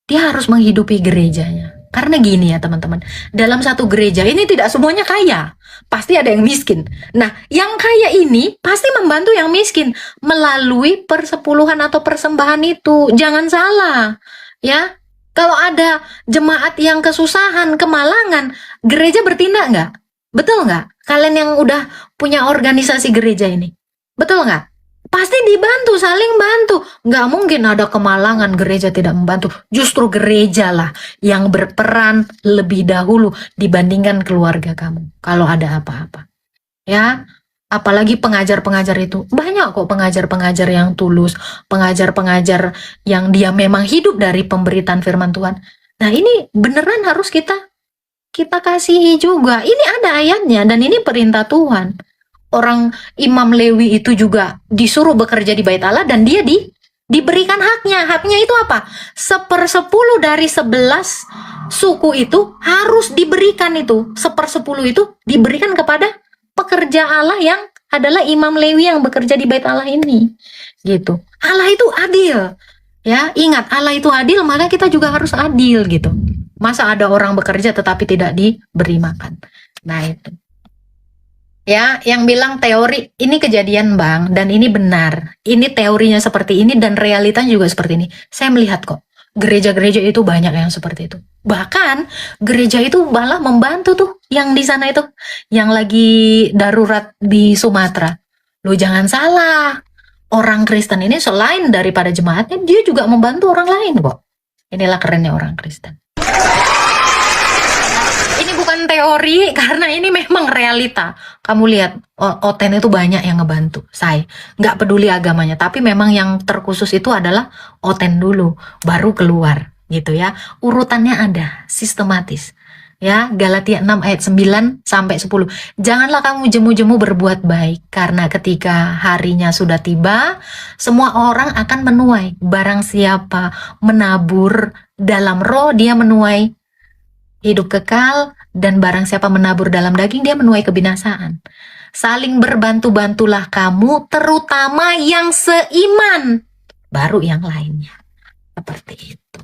Dia harus menghidupi gerejanya. Karena gini ya teman-teman, dalam satu gereja ini tidak semuanya kaya, pasti ada yang miskin. Nah, yang kaya ini pasti membantu yang miskin melalui persepuluhan atau persembahan itu. Jangan salah, ya. Kalau ada jemaat yang kesusahan, kemalangan, gereja bertindak nggak? Betul nggak? Kalian yang udah punya organisasi gereja ini, betul nggak? Pasti dibantu, saling bantu. Nggak mungkin ada kemalangan gereja tidak membantu. Justru gereja lah yang berperan lebih dahulu dibandingkan keluarga kamu. Kalau ada apa-apa, ya. Apalagi pengajar-pengajar itu, banyak kok pengajar-pengajar yang tulus, pengajar-pengajar yang dia memang hidup dari pemberitaan firman Tuhan. Nah ini beneran harus kita kasihi juga. Ini ada ayatnya dan ini perintah Tuhan. Orang Imam Lewi itu juga disuruh bekerja di Bait Allah dan dia diberikan haknya. Haknya itu apa? 1/10 dari 11 suku itu harus diberikan itu. 1/10 itu diberikan kepada pekerja Allah yang adalah Imam Lewi yang bekerja di Bait Allah ini. Gitu. Allah itu adil. Ya, ingat Allah itu adil, maka kita juga harus adil gitu. Masa ada orang bekerja tetapi tidak diberi makan. Nah, itu. Ya, yang bilang teori ini kejadian Bang dan ini benar. Ini teorinya seperti ini dan realitanya juga seperti ini. Saya melihat kok gereja-gereja itu banyak yang seperti itu. Bahkan gereja itu malah membantu tuh yang di sana itu yang lagi darurat di Sumatera. Lu jangan salah. Orang Kristen ini selain daripada jemaatnya dia juga membantu orang lain kok. Inilah kerennya orang Kristen. Ini bukan teori karena ini memang realita. Kamu lihat Oten itu banyak yang ngebantu saya. Nggak peduli agamanya, tapi memang yang terkhusus itu adalah Oten dulu, baru keluar gitu ya. Urutannya ada, sistematis. Ya, Galatia 6 ayat 9 sampai 10. Janganlah kamu jemu-jemu berbuat baik karena ketika harinya sudah tiba, semua orang akan menuai. Barang siapa menabur dalam roh, dia menuai hidup kekal, dan barang siapa menabur dalam daging, dia menuai kebinasaan. Saling berbantu-bantulah kamu, terutama yang seiman, baru yang lainnya. Seperti itu.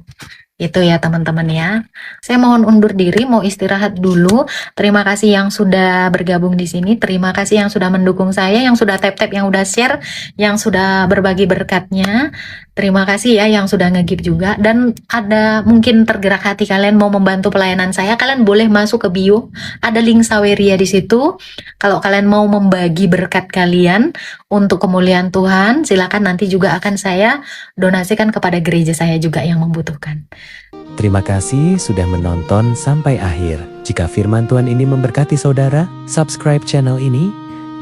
Itu ya teman-teman ya. Saya mohon undur diri, mau istirahat dulu. Terima kasih yang sudah bergabung di sini. Terima kasih yang sudah mendukung saya, yang sudah tap-tap, yang sudah share, yang sudah berbagi berkatnya. Terima kasih ya yang sudah nge-give juga. Dan ada mungkin tergerak hati kalian mau membantu pelayanan saya, kalian boleh masuk ke bio. Ada link Saweria di situ. Kalau kalian mau membagi berkat kalian untuk kemuliaan Tuhan, silakan nanti juga akan saya donasikan kepada gereja saya juga yang membutuhkan. Terima kasih sudah menonton sampai akhir. Jika firman Tuhan ini memberkati saudara, subscribe channel ini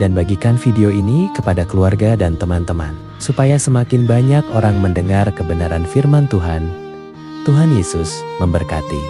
dan bagikan video ini kepada keluarga dan teman-teman, supaya semakin banyak orang mendengar kebenaran firman Tuhan. Tuhan Yesus memberkati.